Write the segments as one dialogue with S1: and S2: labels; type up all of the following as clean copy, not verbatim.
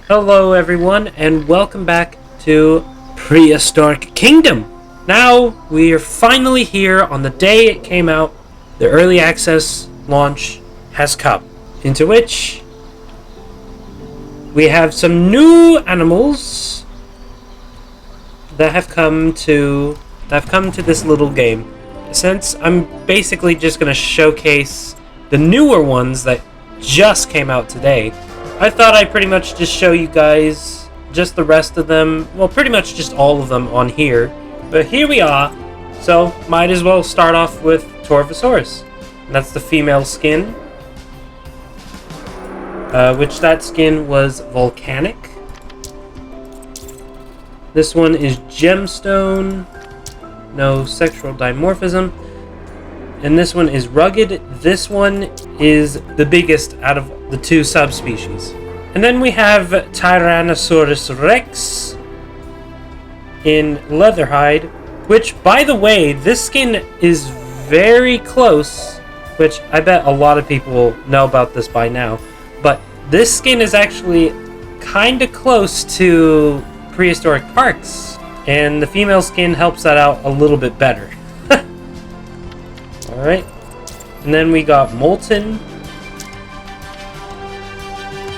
S1: Hello everyone and welcome back to Prehistoric Kingdom. Now we are finally here on the day it came out. The early access launch has come, into which we have some new animals that have come to this little game. Since I'm basically just going to showcase the newer ones that just came out today, I thought I'd pretty much just show you guys just the rest of them. Well, pretty much just all of them on here. But here we are. So, might as well start off with Torvosaurus. That's the female skin. Which that skin was volcanic. This one is gemstone. No sexual dimorphism. And this one is rugged. This one is the biggest out of the two subspecies. And then we have Tyrannosaurus Rex in leatherhide, which, by the way, this skin is very close, which I bet a lot of people know about this by now, but this skin is actually kind of close to Prehistoric Parks, and the female skin helps that out a little bit better. Alright, and then we got Molten.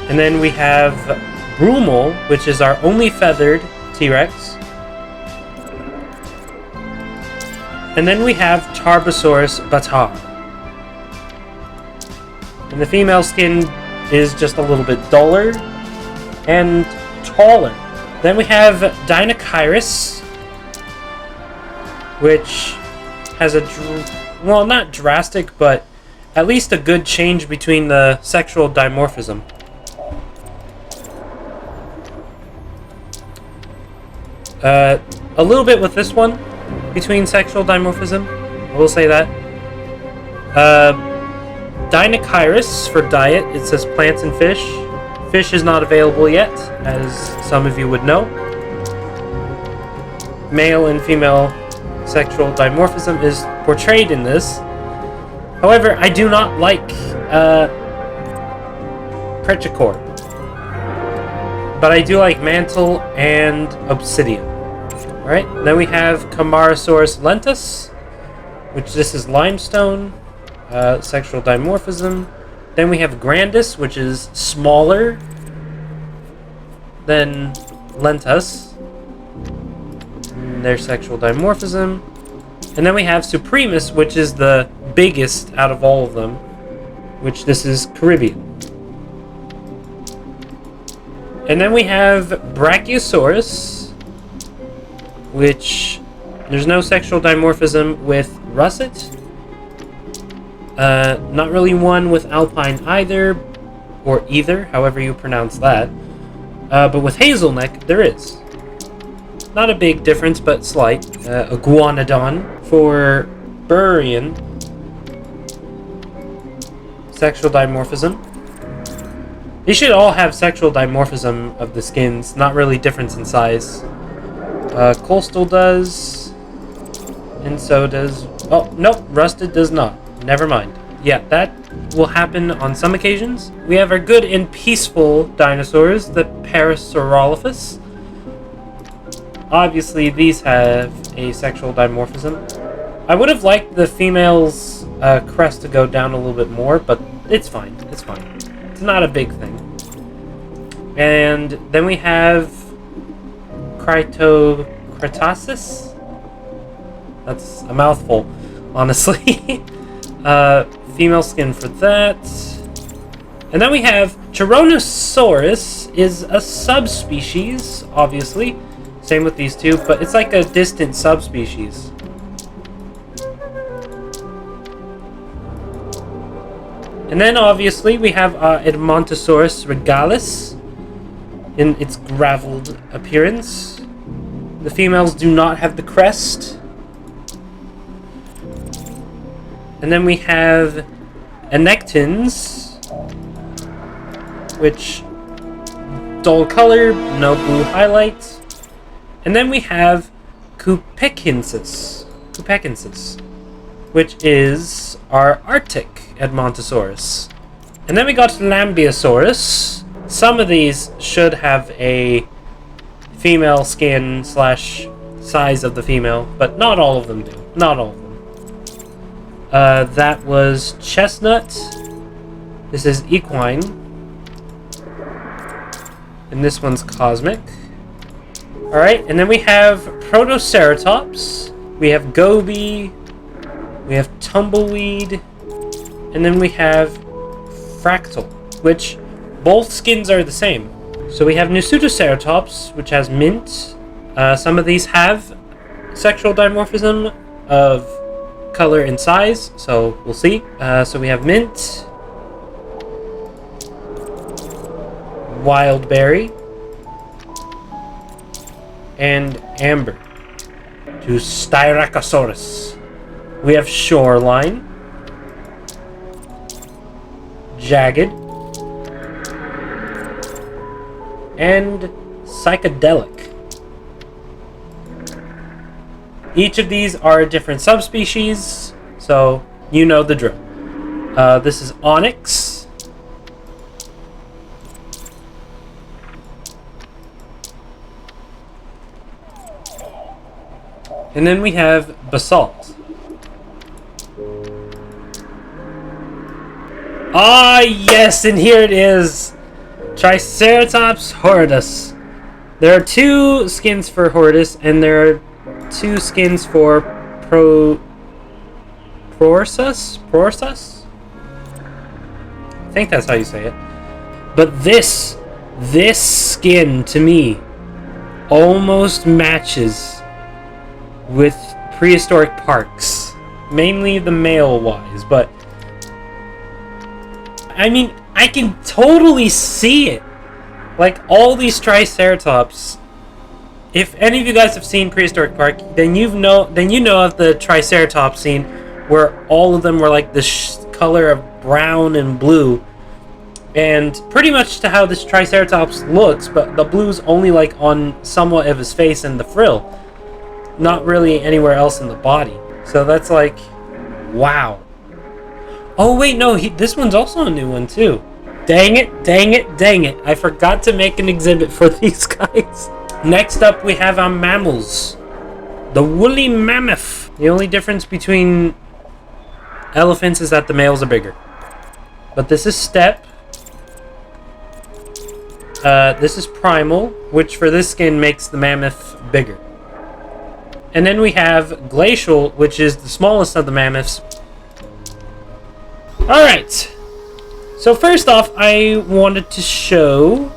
S1: And then we have Brummel, which is our only feathered T-Rex. And then we have Tarbosaurus Batar. And the female skin is just a little bit duller and taller. Then we have Dinocyrus, which has a, well, not drastic, but at least a good change between the sexual dimorphism. A little bit with this one, between sexual dimorphism, I will say that. Dinocyrus for diet, it says plants and fish. Fish is not available yet, as some of you would know. Male and female sexual dimorphism is portrayed in this. However, I do not like Prehistoric. But I do like Mantle and Obsidian. Alright, then we have Camarasaurus lentus, which this is limestone, sexual dimorphism. Then we have Grandis, which is smaller than Lentus. Their sexual dimorphism. And then we have Supremus, which is the biggest out of all of them, which this is Caribbean. And then we have Brachiosaurus, which there's no sexual dimorphism with Russet. Not really one with Alpine either, or either, however you pronounce that. But with Hazelneck, there is. Not a big difference, but slight. Iguanodon for Burian. Sexual dimorphism. They should all have sexual dimorphism of the skins, not really difference in size. Coastal does, and so does... Oh, nope, Rusted does not. Never mind. Yeah, that will happen on some occasions. We have our good and peaceful dinosaurs, the Parasaurolophus. Obviously, these have a sexual dimorphism. I would have liked the female's crest to go down a little bit more, but it's fine. It's fine. It's not a big thing. And then we have Cretaceous. That's a mouthful, honestly. Female skin for that. And then we have Tyrannosaurus is a subspecies, obviously. Same with these two, but it's like a distant subspecies. And then obviously we have Edmontosaurus regalis in its graveled appearance. The females do not have the crest. And then we have Anectins, which dull color, no blue highlight. And then we have Cupecensis, which is our Arctic Edmontosaurus. And then we got Lambeosaurus, some of these should have a female skin slash size of the female, but not all of them do. Not all of them. That was chestnut. This is equine. And this one's cosmic. Alright, and then we have Protoceratops. We have Goby. We have Tumbleweed. And then we have Fractal, which both skins are the same. So we have Nusutoceratops, which has mint. Some of these have sexual dimorphism of color and size, so we'll see. So we have mint, wildberry, and amber. To Styracosaurus. We have shoreline, jagged, and psychedelic. Each of these are a different subspecies, so you know the drill. This is onyx. And then we have basalt. Ah, yes, and here it is. Triceratops horridus. There are 2 skins for horridus, and there are 2 skins for Prorsus? I think that's how you say it. But this skin, to me, almost matches with Prehistoric Parks. Mainly the male-wise, but I mean, I can totally see it. Like, all these Triceratops. If any of you guys have seen Prehistoric Park, then you know of the Triceratops scene where all of them were like this color of brown and blue, and pretty much to how this Triceratops looks, but the blue's only like on somewhat of his face and the frill, not really anywhere else in the body. So that's like, wow. Oh wait, no, this one's also a new one too. Dang it, dang it, dang it. I forgot to make an exhibit for these guys. Next up, we have our mammals. The woolly mammoth. The only difference between elephants is that the males are bigger. But this is steppe. This is primal, which for this skin makes the mammoth bigger. And then we have glacial, which is the smallest of the mammoths. Alright. So first off, I wanted to show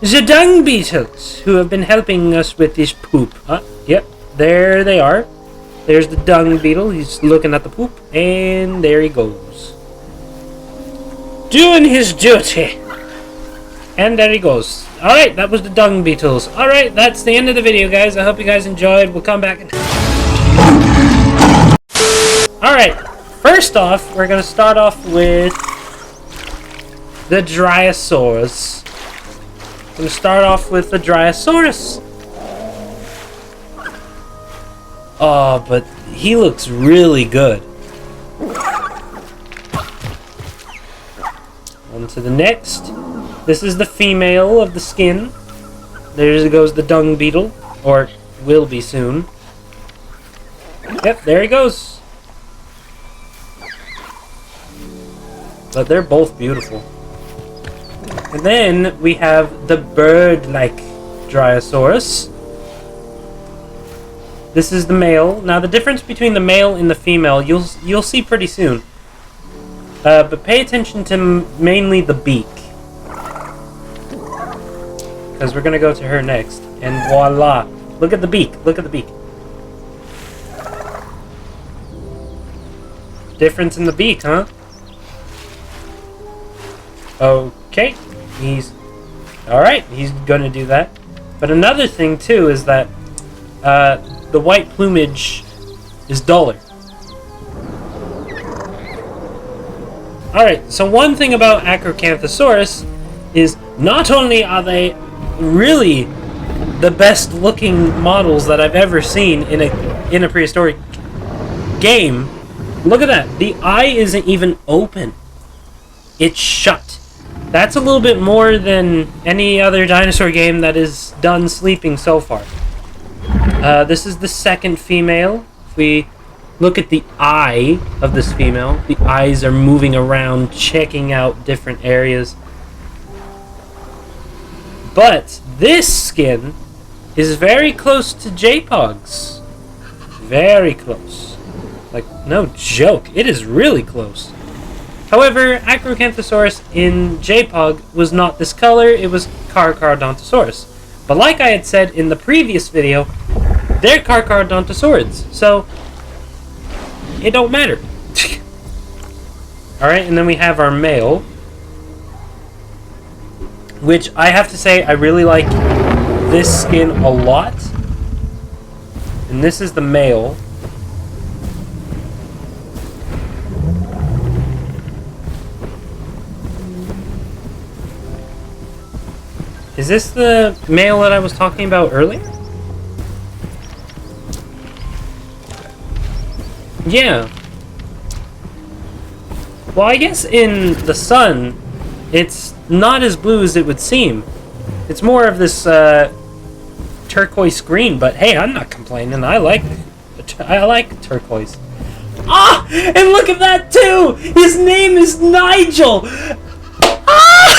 S1: the dung beetles, who have been helping us with this poop. Yep, there they are. There's the dung beetle. He's looking at the poop, and there he goes, doing his duty. And there he goes. Alright, that was the dung beetles. Alright, that's the end of the video, guys. I hope you guys enjoyed. We'll come back and... Alright, first off, we're going to start off with the Dryosaurus. I'm going to start off with the Dryosaurus. Oh, but he looks really good. On to the next. This is the female of the skin. There goes the dung beetle, or will be soon. Yep, there he goes. But they're both beautiful. And then we have the bird-like Dryosaurus. This is the male. Now the difference between the male and the female, you'll see pretty soon. But pay attention to mainly the beak, because we're gonna go to her next. And voila! Look at the beak. Look at the beak. Difference in the beak, huh? Okay, he's alright. He's gonna do that. But another thing too is that the white plumage is duller. Alright, so one thing about Acrocanthosaurus is not only are they really the best looking models that I've ever seen in a prehistoric game. Look at that. The eye isn't even open. It's shut. That's a little bit more than any other dinosaur game that is done sleeping so far. This is the second female. If we look at the eye of this female, the eyes are moving around, checking out different areas. But this skin is very close to J-Pog's. Very close. Like, no joke. It is really close. However, Acrocanthosaurus in J-Pog was not this color. It was Carcharodontosaurus. But like I had said in the previous video, they're Carcharodontosaurids. So, it don't matter. Alright, and then we have our male. Which, I have to say, I really like this skin a lot. And this is the male. Is this the male that I was talking about earlier? Yeah. Well, I guess in the sun, it's not as blue as it would seem. It's more of this turquoise green, but hey, I'm not complaining. I like turquoise. Ah! And look at that too! His name is Nigel! Ah!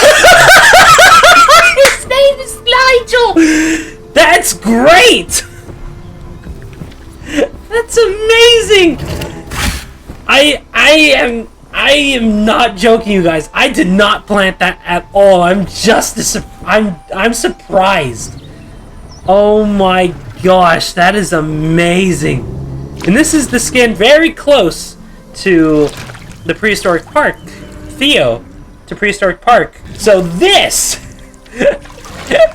S1: His name is Nigel! That's great! That's amazing! I am not joking, you guys. I did not plant that at all. I'm surprised. Oh my gosh, that is amazing. And this is the skin very close to the Prehistoric Park. Theo to Prehistoric Park. So this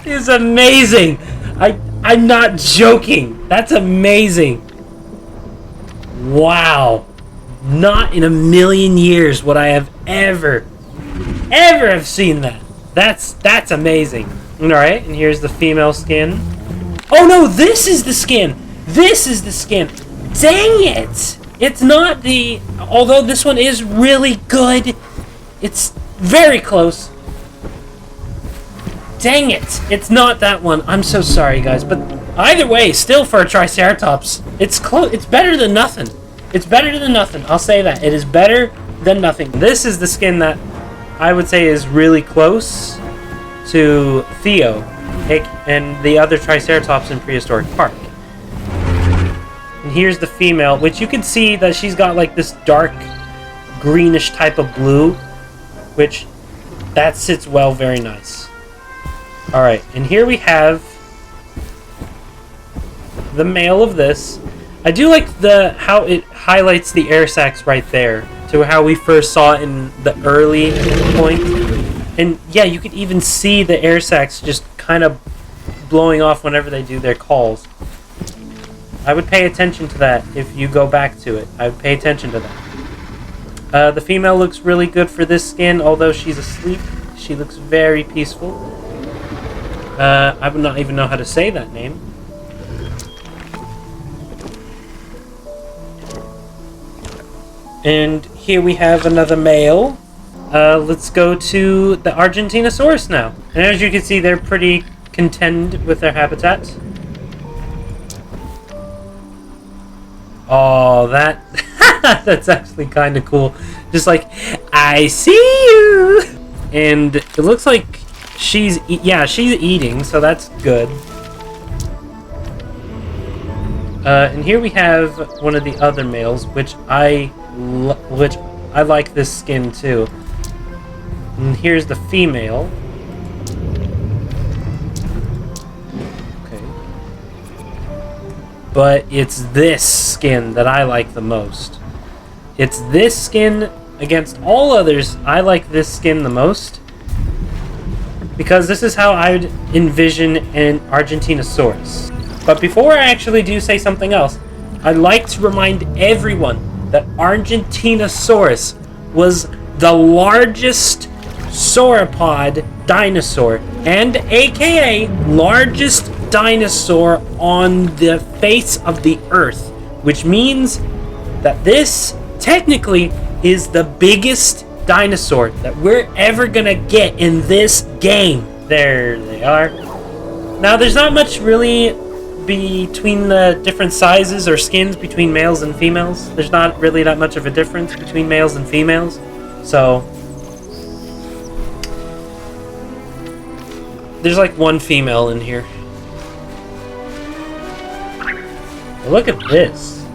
S1: is amazing. I'm not joking. That's amazing. Wow. Not in a million years would I have ever have seen that. That's amazing. Alright, and here's the female skin. Oh no, this is the skin! This is the skin! Dang it! It's not the... Although this one is really good, it's very close. Dang it! It's not that one. I'm so sorry, guys, but either way, still for a Triceratops, it's close. It's better than nothing. It's better than nothing. I'll say that. It is better than nothing. This is the skin that I would say is really close to Theo and the other Triceratops in Prehistoric Park. And here's the female, which you can see that she's got like this dark greenish type of blue, which that sits well, very nice. Alright, and here we have the male of this. I do like how it highlights the air sacs right there to how we first saw it in the early point. And yeah, you could even see the air sacs just kind of blowing off whenever they do their calls. I would pay attention to that if you go back to it. I would pay attention to that. The female looks really good for this skin, although she's asleep. She looks very peaceful. I would not even know how to say that name. And here we have another male. Let's go to the Argentinosaurus now. And as you can see, they're pretty content with their habitat. Oh, that's actually kind of cool. Just like, I see you! And it looks like she's eating, so that's good. And here we have one of the other males, which I like this skin too. And here's the female. Okay. But it's this skin that I like the most. It's this skin against all others. I like this skin the most because this is how I would envision an Argentinosaurus. But before I actually do say something else, I'd like to remind everyone that Argentinosaurus was the largest sauropod dinosaur and aka largest dinosaur on the face of the earth, which means that this technically is the biggest dinosaur that we're ever gonna get in this game. There they are. Now, there's not much really between the different sizes or skins between males and females. There's not really that much of a difference between males and females. So, there's like one female in here. Look at this.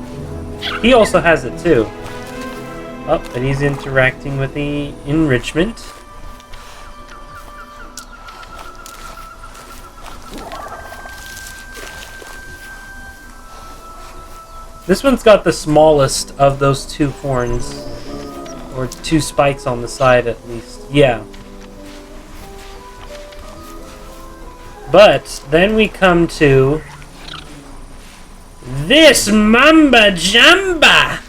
S1: He also has it too. Oh, but he's interacting with the enrichment. This one's got the smallest of those two horns. Or two spikes on the side, at least. Yeah. But then we come to this Mamba Jamba,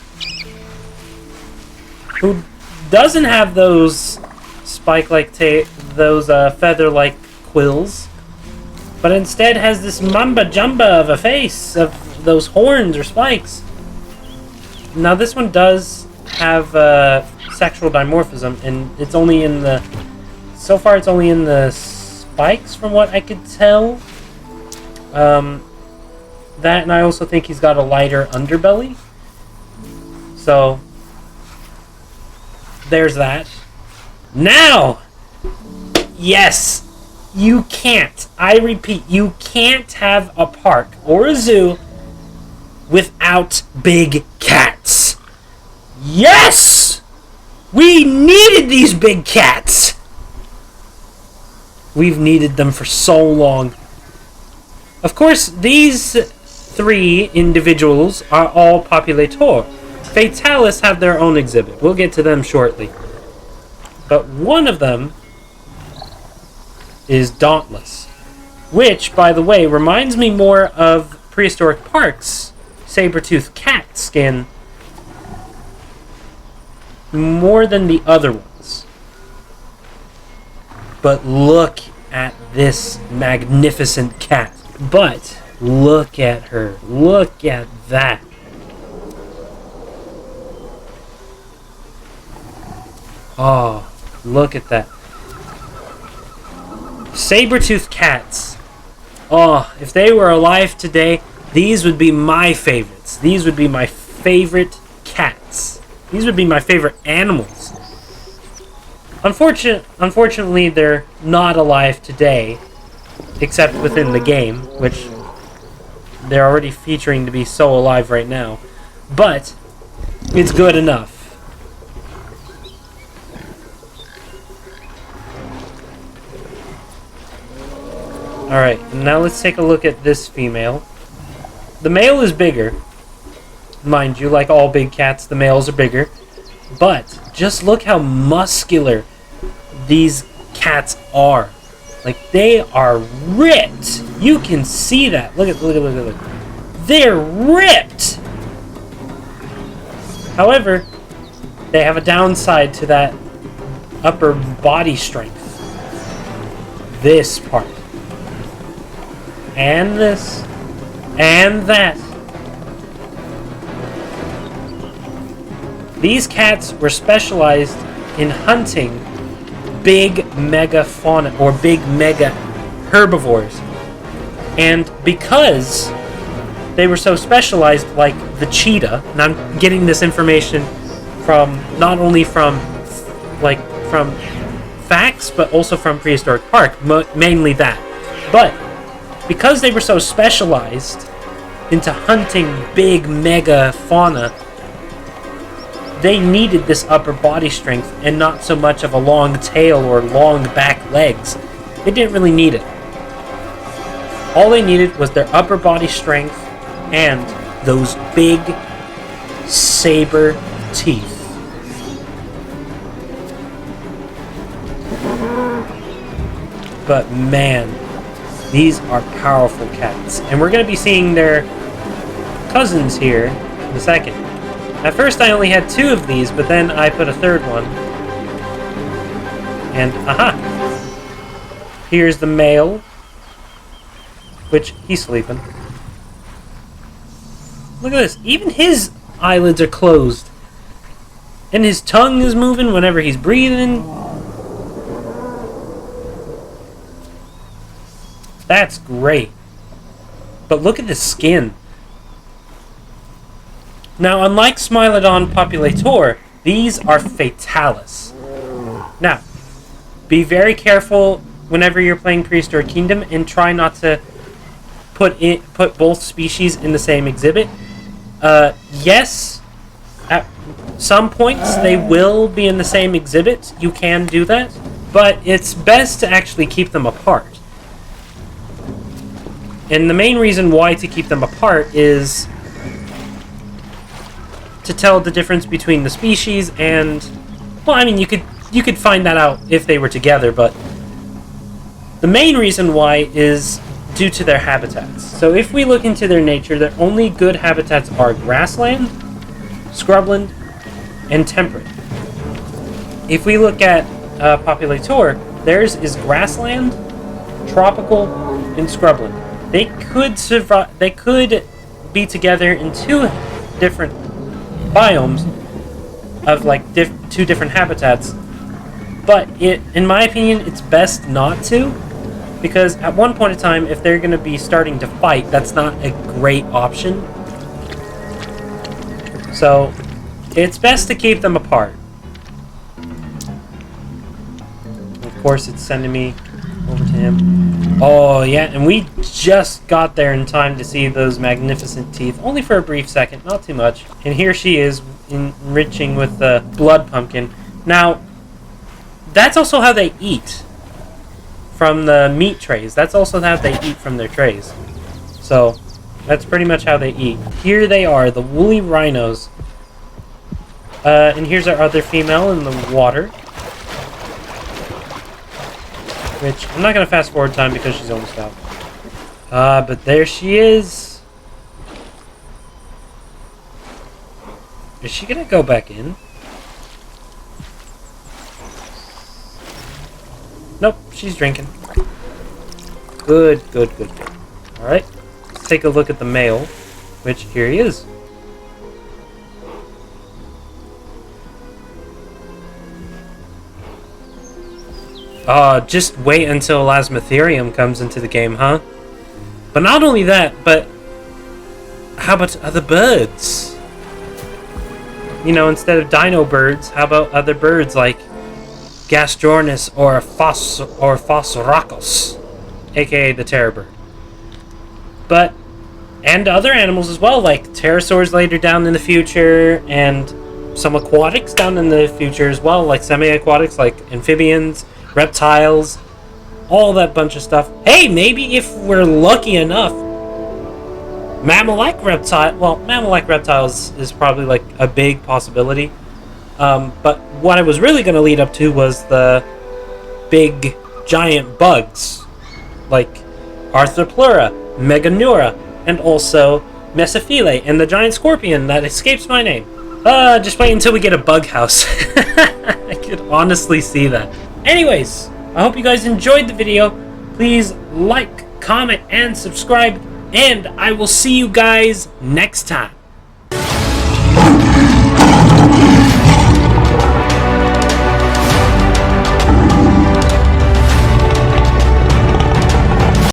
S1: who doesn't have those spike-like those feather-like quills, but instead has this Mamba Jamba of a face of those horns or spikes. Now this one does have sexual dimorphism, and it's only in the... So far it's only in the spikes, from what I could tell. That, and I also think he's got a lighter underbelly. So, there's that. Now! Yes! You can't, I repeat, you can't have a park or a zoo without big cats. Yes! We needed these big cats! We've needed them for so long. Of course, these three individuals are all populator. Fatalis have their own exhibit. We'll get to them shortly. But one of them is Dauntless, which, by the way, reminds me more of Prehistoric Park's saber-toothed cat skin more than the other ones. But look at this magnificent cat. But look at her. Look at that. Oh, look at that. Saber-toothed cats. Oh, if they were alive today, these would be my favorites. These would be my favorite cats. These would be my favorite animals. Unfortunately, they're not alive today, except within the game, which they're already featuring to be so alive right now. But it's good enough. Alright, now let's take a look at this female. The male is bigger. Mind you, like all big cats, the males are bigger. But just look how muscular these cats are. Like, they are ripped. You can see that. Look. They're ripped. However, they have a downside to that upper body strength. This part. And this. And that. These cats were specialized in hunting big mega fauna, or big mega herbivores. And because they were so specialized, like the cheetah, and I'm getting this information from, not only from facts, but also from Prehistoric Park, mainly that. But because they were so specialized into hunting big mega fauna, they needed this upper body strength and not so much of a long tail or long back legs. They didn't really need it. All they needed was their upper body strength and those big saber teeth. But man, these are powerful cats. And we're going to be seeing their cousins here in a second. At first I only had 2 of these, but then I put a 3rd one. And aha! Here's the male, which he's sleeping. Look at this. Even his eyelids are closed. And his tongue is moving whenever he's breathing. That's great. But look at the skin. Now, unlike Smilodon populator, these are Fatalis. Now, be very careful whenever you're playing Prehistoric Kingdom and try not to put both species in the same exhibit. Yes, at some points they will be in the same exhibit. You can do that, but it's best to actually keep them apart. And the main reason why to keep them apart is to tell the difference between the species and, well, I mean, you could find that out if they were together, but the main reason why is due to their habitats. So if we look into their nature, their only good habitats are grassland, scrubland, and temperate. If we look at populator, theirs is grassland, tropical, and scrubland. They could survive. They could be together in two different biomes of like two different habitats, but in my opinion, it's best not to, because at one point in time, if they're going to be starting to fight, that's not a great option. So it's best to keep them apart. Of course, it's sending me over to him. Oh, yeah, and we just got there in time to see those magnificent teeth. Only for a brief second, not too much. And here she is, enriching with the blood pumpkin. Now, that's also how they eat from the meat trays. That's also how they eat from their trays. So, that's pretty much how they eat. Here they are, the woolly rhinos. And here's our other female in the water. Which, I'm not going to fast forward time because she's almost out. But there she is. Is she going to go back in? Nope, she's drinking. Good, good, good, good. Alright, let's take a look at the male, which here he is. Just wait until Lasmatherium comes into the game, huh? But not only that, but how about other birds? You know, instead of dino birds, how about other birds like Gastrornis or Phosphoracos, aka the terror bird. But, and other animals as well, like pterosaurs later down in the future, and some aquatics down in the future as well, like semi-aquatics, like amphibians, reptiles, all that bunch of stuff. Hey, maybe if we're lucky enough, mammal-like reptiles is probably like a big possibility. But what I was really going to lead up to was the big giant bugs, like Arthropleura, Meganeura, and also Mesophile, and the giant scorpion that escapes my name. Just wait until we get a bug house. I could honestly see that. Anyways, I hope you guys enjoyed the video. Please like, comment, and subscribe, and I will see you guys next time.